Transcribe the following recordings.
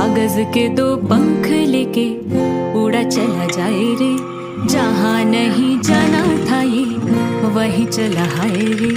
कागज के दो पंख लेके उड़ा चला जाए रे, जहाँ नहीं जाना था ये वही चला हाय रे।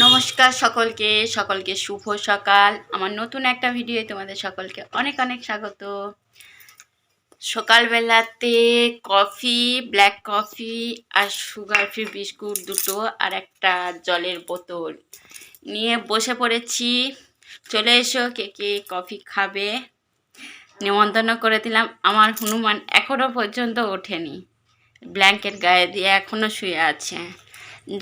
নমস্কার সকলকে সকলকে শুভ সকাল। আমার নতুন একটা ভিডিওতে তোমাদের সকলকে অনেক অনেক স্বাগত। সকালবেলাতে কফি, ব্ল্যাক কফি আর সুগার ফ্রি বিস্কুট দুটো আর একটা জলের বোতল নিয়ে বসে পড়েছি। চলে এসো কে কে কফি খাবে। নিমন্ত্রণ করে দিলাম। আমার হনুমান এখনও পর্যন্ত ওঠেনি, ব্ল্যাঙ্কেট গায়ে দিয়ে এখনও শুয়ে আছে।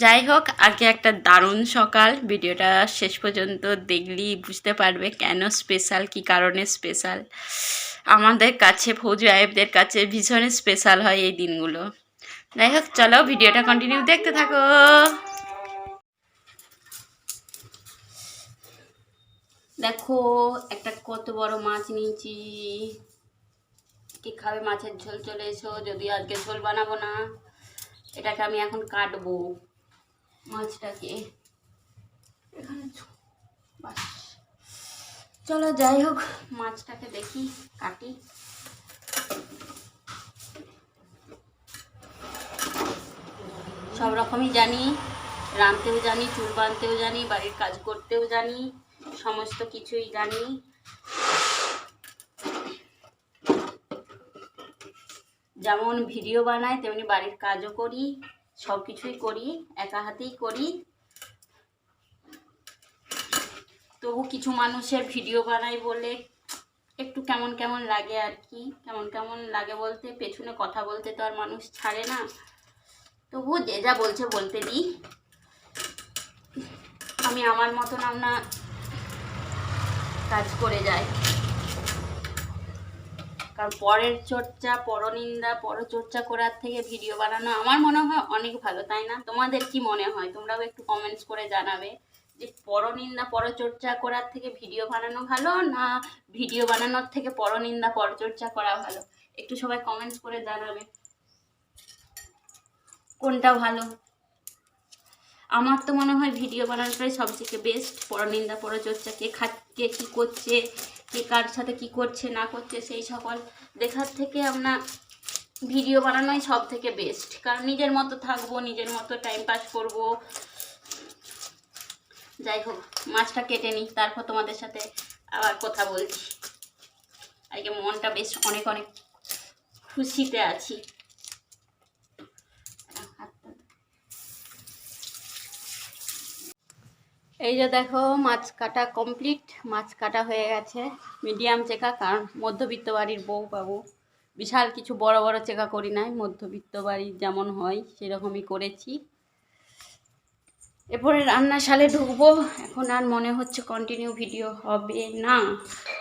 যাই হোক, আজকে একটা দারুণ সকাল। ভিডিওটা শেষ পর্যন্ত দেখলেই বুঝতে পারবে কেন স্পেশাল, কী কারণে স্পেশাল। আমাদের কাছে ফৌজি আয়েবদের কাছে ভীষণ স্পেশাল হয় এই দিনগুলো। যাই হোক, চলো ভিডিওটা কন্টিনিউ দেখতে থাকো। দেখো একটা কত বড় মাছ নিয়েছি। কি খাবে মাছের ঝোল? চলে এসো। যদিও আজকে ঝোল বানাবো না, এটাকে আমি এখন কাটবো মাছটাকে। এখানে বাস, চলো যাই হোক মাছটাকে দেখি, কাটি। সব রকমই জানি, রাঁধতেও জানি, চুল বাঁধতেও জানি, বাড়ির কাজ করতেও জানি, সমস্ত কিছুই জানি। যেমন ভিডিও বানাই তেমনি বাড়ির কাজও করি, সব কিছুই করি, একা হাতেই করি। তবু কিছু মানুষের ভিডিও বানাই বলে একটু কেমন কেমন লাগে আর কি। কেমন কেমন লাগে বলতে, পেছনে কথা বলতে তো আর মানুষ ছাড়ে না। তবু যে যা বলছে বলতে দিই। আমি আমার মতন আপনার কাজ করে যাই। কারণ পরের চর্চা, পরনিন্দা, পরচর্চা করার থেকে ভিডিও বানানো আমার মনে হয় অনেক ভালো, তাই না? তোমাদের কি মনে হয়? তোমরাও একটু কমেন্টস করে জানাবে যে পরনিন্দা, পরচর্চা করার থেকে ভিডিও বানানো ভালো, না ভিডিও বানানোর থেকে পরনিন্দা, পরচর্চা করা ভালো? একটু সবাই কমেন্টস করে জানাবে কোনটা ভালো। আমার তো মনে হয় ভিডিও বানানোটাই সবথেকে বেস্ট। পরনিন্দা, পরচর্চা, কে কে কী করছে, কে কার সাথে কি করছে না করছে সেই সকল দেখার থেকে আমরা ভিডিও বানানোই সব থেকে বেস্ট। কারণ নিজের মতো থাকবো, নিজের মতো টাইম পাস করব। যাই হোক, মাছটা কেটে নিই, তারপর তোমাদের সাথে আবার কথা বলছি। আজকে মনটা বেশ অনেক অনেক খুশিতে আছি। এই যে দেখো মাছ কাটা কমপ্লিট। মাছ কাটা হয়ে গেছে, মিডিয়াম চেকা, কারণ মধ্যবিত্ত বাড়ির বউ বাবু, বিশাল কিছু বড় বড় চেকা করি নাই, মধ্যবিত্ত বাড়ির যেমন হয় সেরকমই করেছি। এরপরে রান্নাশালে ঢুকবো। এখন আর মনে হচ্ছে কন্টিনিউ ভিডিও হবে না,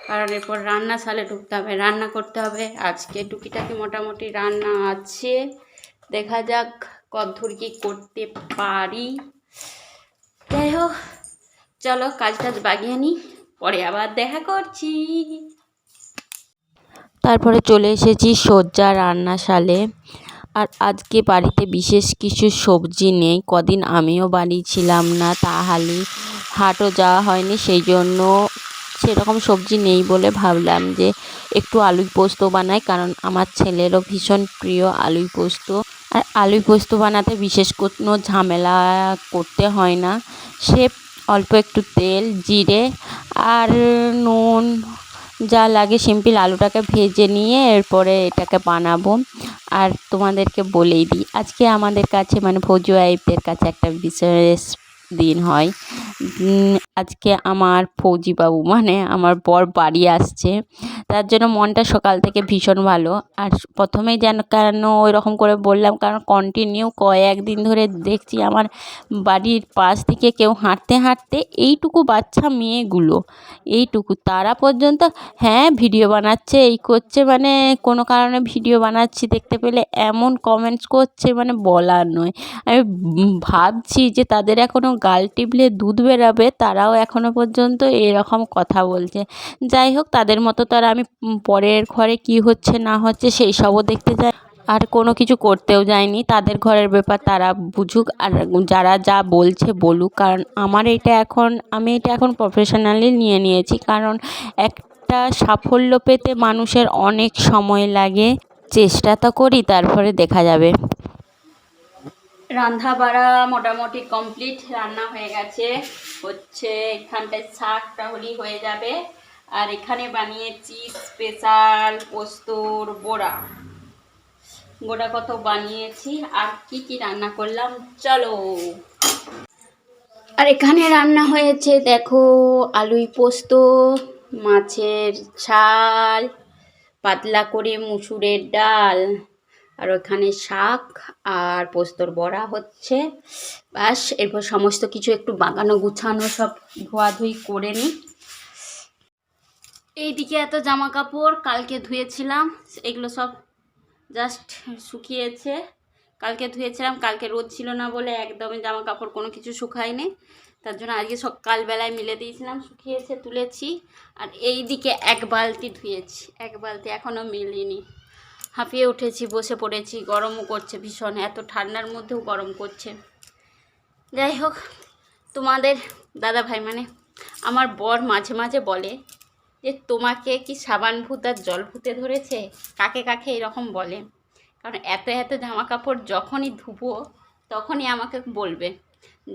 কারণ এরপর রান্নাশালে ঢুকতে হবে, রান্না করতে হবে। আজকে টুকিটাকি মোটামুটি রান্না আছে, দেখা যাক কতদূর কি করতে পারি। যাই হোক, চলো কাজ টাজ বাগিয়ে নিই, পরে আবার দেখা করছি। তারপরে চলে এসেছি সজ্জা রান্নাশালে। আর আজকে বাড়িতে বিশেষ কিছু সবজি নেই, কদিন আমিও বাড়ি ছিলাম না, তাহলে হাটও যাওয়া হয়নি, সেই জন্য সেরকম সবজি নেই বলে ভাবলাম যে একটু আলুই পোস্ত বানাই, কারণ আমার ছেলেরও ভীষণ প্রিয় আলুই পোস্ত। আর আলুই পোস্ত বানাতে বিশেষ কোনো ঝামেলা করতে হয় না। সে অল্প একটু তেল, জিরে আর নুন যা লাগে সিম্পল, আলুটাকে ভেজে নিয়ে এরপরে এটাকে বানাবো। আর তোমাদেরকে বলেই দিই, আজকে আমাদের কাছে মানে ফৌজি ওয়াইফদের কাছে একটা বিশেষ দিন হয়। আজকে আমার ফৌজি বাবু মানে আমার বর বাড়ি আসছে, তার জন্য মনটা সকাল থেকে ভীষণ ভালো। আর প্রথমেই যেন কেন ওই রকম করে বললাম, কারণ কন্টিনিউ কয়েকদিন ধরে দেখছি আমার বাড়ির পাশ থেকে কেউ হাঁটতে হাঁটতে, এইটুকু বাচ্চা মেয়েগুলো এইটুকু তারা পর্যন্ত হ্যাঁ ভিডিও বানাচ্ছে, এই করছে, মানে কোনো কারণে ভিডিও বানাচ্ছি দেখতে পেলে এমন কমেন্টস করছে, মানে বলার নয়। আমি ভাবছি যে তাদের এখনও গাল টিপলে দুধ বেরাবে, তারাও এখনও পর্যন্ত এরকম কথা বলছে। যাই হোক, তাদের মতো তো আর আমি পরের ঘরে কি হচ্ছে না হচ্ছে সেই সবও দেখতে যাই, আর কোনো কিছু করতেও যায়নি। তাদের ঘরের ব্যাপার তারা বুঝুক, আর যারা যা বলছে বলুক। কারণ আমি এটা এখন প্রফেশনালি নিয়ে নিয়েছি, কারণ একটা একটা সাফল্য পেতে মানুষের অনেক সময় লাগে। চেষ্টা তো করি, তারপরে দেখা যাবে। রান্না বাড়া মোটামুটি কমপ্লিট, রান্না হয়ে গেছে। হচ্ছে এখানটায় শাকটা হলেই হয়ে যাবে। আর এখানে বানিয়েছি স্পেশাল পোস্তর বড়া। গোটা কত বানিয়েছি। আর কি কি রান্না করলাম চলো। আর এখানে রান্না হয়েছে দেখো, আলুই পোস্ত, মাছের ঝাল, পাতলা করে মুসুরের ডাল, আর ওখানে শাক আর পোস্তর বড়া হচ্ছে। ব্যাস, এরপর সমস্ত কিছু একটু বাগানো গুছানো সব ধোয়াধুয়ি করে নিই। এইদিকে এত জামা কাপড় কালকে ধুয়েছিলাম, এগুলো সব জাস্ট শুকিয়েছে। কালকে ধুয়েছিলাম, কালকে রোদ ছিল না বলে একদমই জামা কাপড় কোনো কিছু শুকায়নি, তার জন্য আজকে সকালবেলায় মিলে দিয়েছিলাম, শুকিয়েছে, তুলেছি। আর এই দিকে এক বালতি ধুয়েছি, এক বালতি এখনও মিলিনি। হাঁপিয়ে উঠেছি, বসে পড়েছি, গরমও করছে ভীষণ, এত ঠান্ডার মধ্যেও গরম করছে। যাই হোক, তোমাদের দাদা ভাই মানে আমার বর মাঝে মাঝে বলে যে তোমাকে কি সাবান ভূত আর জল ভূতে ধরেছে, কাকে কাকে এরকম বলে। কারণ এত এত জামা কাপড় যখনই ধুবো তখনই আমাকে বলবে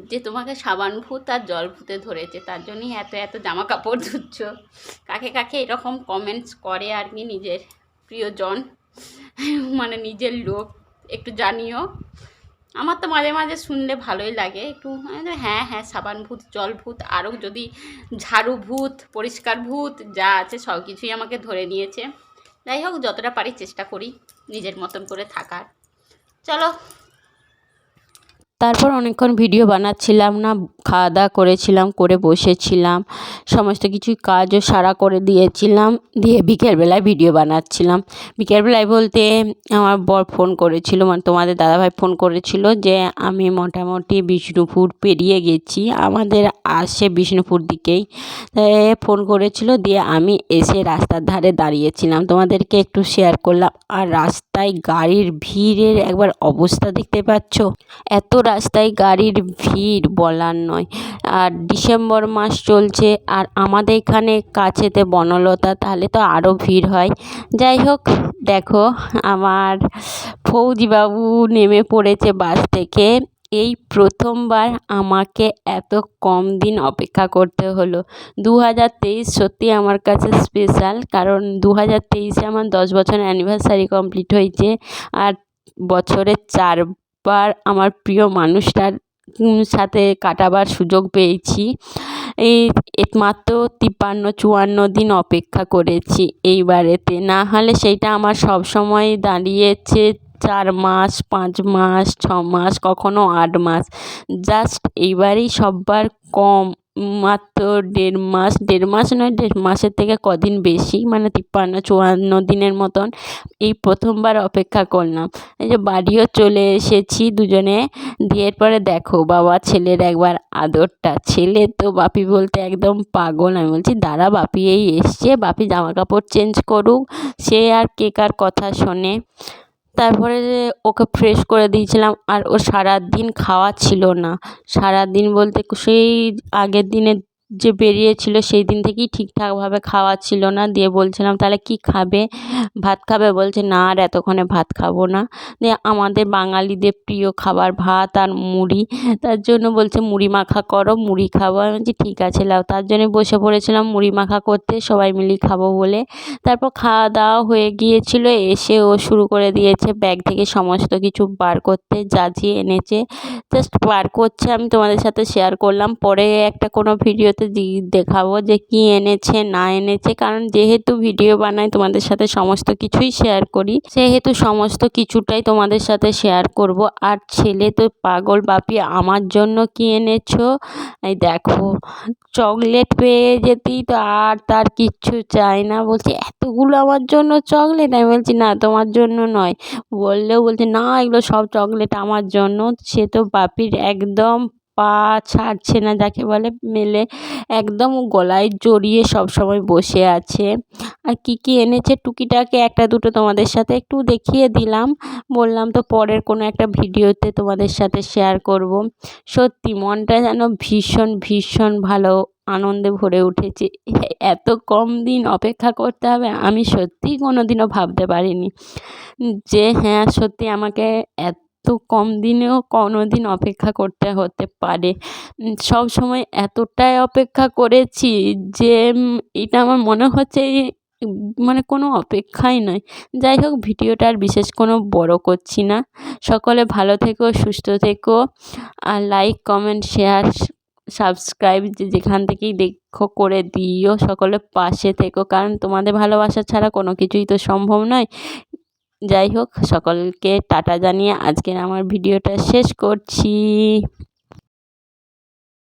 যে তোমাকে সাবান ভূত আর জল ভূতে ধরেছে, তার জন্যই এত এত জামা কাপড় ধুচ্ছ। কাকে কাকে এরকম কমেন্টস করে আর কি, নিজের প্রিয়জন মানে নিজের লোক, একটু জানিও। আমার তো মাঝে মাঝে শুনলে ভালোই লাগে একটু। হ্যাঁ হ্যাঁ, সাবান ভূত, জল ভূত, আরও যদি ঝাড়ু ভূত, পরিষ্কার ভূত যা আছে সব কিছুই আমাকে ধরে নিয়েছে। যাই হোক, যতটা পারি চেষ্টা করি নিজের মতন করে থাকার। চলো। তারপর অনেকক্ষণ ভিডিও বানাচ্ছিলাম না, খাওয়া দাওয়া করেছিলাম, করে বসেছিলাম, সমস্ত কিছুই কাজও সারা করে দিয়েছিলাম, দিয়ে বিকেলবেলায় ভিডিও বানাচ্ছিলাম। বিকেলবেলায় বলতে আমার বর ফোন করেছিল, মানে তোমাদের দাদাভাই ফোন করেছিল যে আমি মোটামুটি বিষ্ণুপুর পেরিয়ে গেছি, আমাদের আসে বিষ্ণুপুর দিকেই, ফোন করেছিল। দিয়ে আমি এসে রাস্তার ধারে দাঁড়িয়েছিলাম, তোমাদেরকে একটু শেয়ার করলাম। আর রাস্তায় গাড়ির ভিড়ের একবার অবস্থা দেখতে পাচ্ছ, এত রাস্তায় গাড়ির ভিড় বলার নয়। আর ডিসেম্বর মাস চলছে, আর আমাদের এখানে কাছেতে বনলতা, তাহলে তো আরও ভিড় হয়। যাই হোক, দেখো আমার ফৌজিবাবু নেমে পড়েছে বাস থেকে। এই প্রথমবার আমাকে এত কম দিন অপেক্ষা করতে হলো। 2023 সত্যি আমার কাছে স্পেশাল, কারণ 2023-এ আমার 10 বছর অ্যানিভার্সারি কমপ্লিট হয়েছে। আর বছরে 4বার আমার প্রিয় মানুষটার সাথে কাটাবার সুযোগ পেয়েছি। এই মাত্র 53-54 দিন অপেক্ষা করেছি এইবারেতে, না হলে সেইটা আমার সব সময় দাঁড়িয়েছে 4 মাস, 5 মাস, 6 মাস, কখনো 8 মাস। জাস্ট এইবারই সববার কম, মাত্র 1.5 মাস নয়, 1.5 মাসের থেকে কদিন বেশি, মানে 53-54 দিনের মতন এই প্রথমবার অপেক্ষা করলাম। এই যে বাড়িও চলে এসেছি দুজনে। দিয়ে এরপরে দেখো বাবা ছেলের একবার আদরটা, ছেলে তো বাপি বলতে একদম পাগল। আমি বলছি দাঁড়া বাপি এই এসছে, বাপি জামা কাপড় চেঞ্জ করুক, সে আর কে কার কথা শোনে। তারপরে ওকে ফ্রেশ করে দিয়েছিলাম। আর ও সারাদিন খাওয়া ছিল না, সারাদিন বলতে সেই আগের দিনে যে বেরিয়েছিল সেই দিন থেকেই ঠিকঠাকভাবে খাওয়া ছিল না। দিয়ে বলছিলাম তাহলে কি খাবে, ভাত খাবে? বলছে না আর এতক্ষণে ভাত খাবো না। দিয়ে আমাদের বাঙালিদের প্রিয় খাবার ভাত আর মুড়ি, তার জন্য বলছে মুড়ি মাখা করো, মুড়ি খাবো। আমি বলছি ঠিক আছে লাও, তার জন্য বসে পড়েছিলাম মুড়ি মাখা করতে, সবাই মিলে খাবো বলে। তারপর খাওয়া দাওয়া হয়ে গিয়েছিল, এসে ও শুরু করে দিয়েছে ব্যাগ থেকে সমস্ত কিছু বার করতে, যা যে এনেছে জাস্ট বার করছে। আমি তোমাদের সাথে শেয়ার করলাম, পরে একটা কোনো ভিডিওতে দেখাবো যে কি এনেছে না এনেছে, কারণ যেহেতু ভিডিও বানাই তোমাদের সাথে সমস্ত কিছুই শেয়ার করি, সেহেতু সমস্ত কিছুটাই তোমাদের সাথে শেয়ার করব। আর ছেলে তো পাগল, বাপি আমার জন্য কি এনেছো? এই দেখো চকলেট পেয়ে যেতেই তো আর তার কিচ্ছু চাই না, বলছে এতগুলো আমার জন্য চকলেট। আমি বলছি না তোমার জন্য নয়, বললেও বলছে না এগুলো সব চকলেট আমার জন্য। সে তো বাপির একদম পা ছাড়ছে না, যাকে বলে মেলে একদম গলায় জড়িয়ে সব সময় বসে আছে। আর কি কি এনেছে টুকিটাকি একটা দুটো তোমাদের সাথে একটু দেখিয়ে দিলাম, বললাম তো পরের কোনো একটা ভিডিওতে তোমাদের সাথে শেয়ার করব। সত্যি মনটা যেন ভীষণ ভীষণ ভালো আনন্দে ভরে উঠেছে। এত কম দিন অপেক্ষা করতে হবে আমি সত্যিই কোনো দিনও ভাবতে পারিনি যে হ্যাঁ সত্যি আমাকে এত কম দিনেও কোনো দিন অপেক্ষা করতে হতে পারে। সব সময় এতটাই অপেক্ষা করেছি যে এটা আমার মনে হচ্ছে মানে কোনো অপেক্ষাই নয়। যাই হোক, ভিডিওটা আর বিশেষ কোনো বড় করছি না। সকলে ভালো থেকো, সুস্থ থেকো, আর লাইক কমেন্ট শেয়ার সাবস্ক্রাইব যে যেখান থেকেই দেখো করে দিও। সকলে পাশে থেকো, কারণ তোমাদের ভালোবাসা ছাড়া কোনো কিছুই তো সম্ভব নয়। যাই হোক, সকলকে টাটা জানিয়ে আজকের আমার ভিডিওটা শেষ করছি।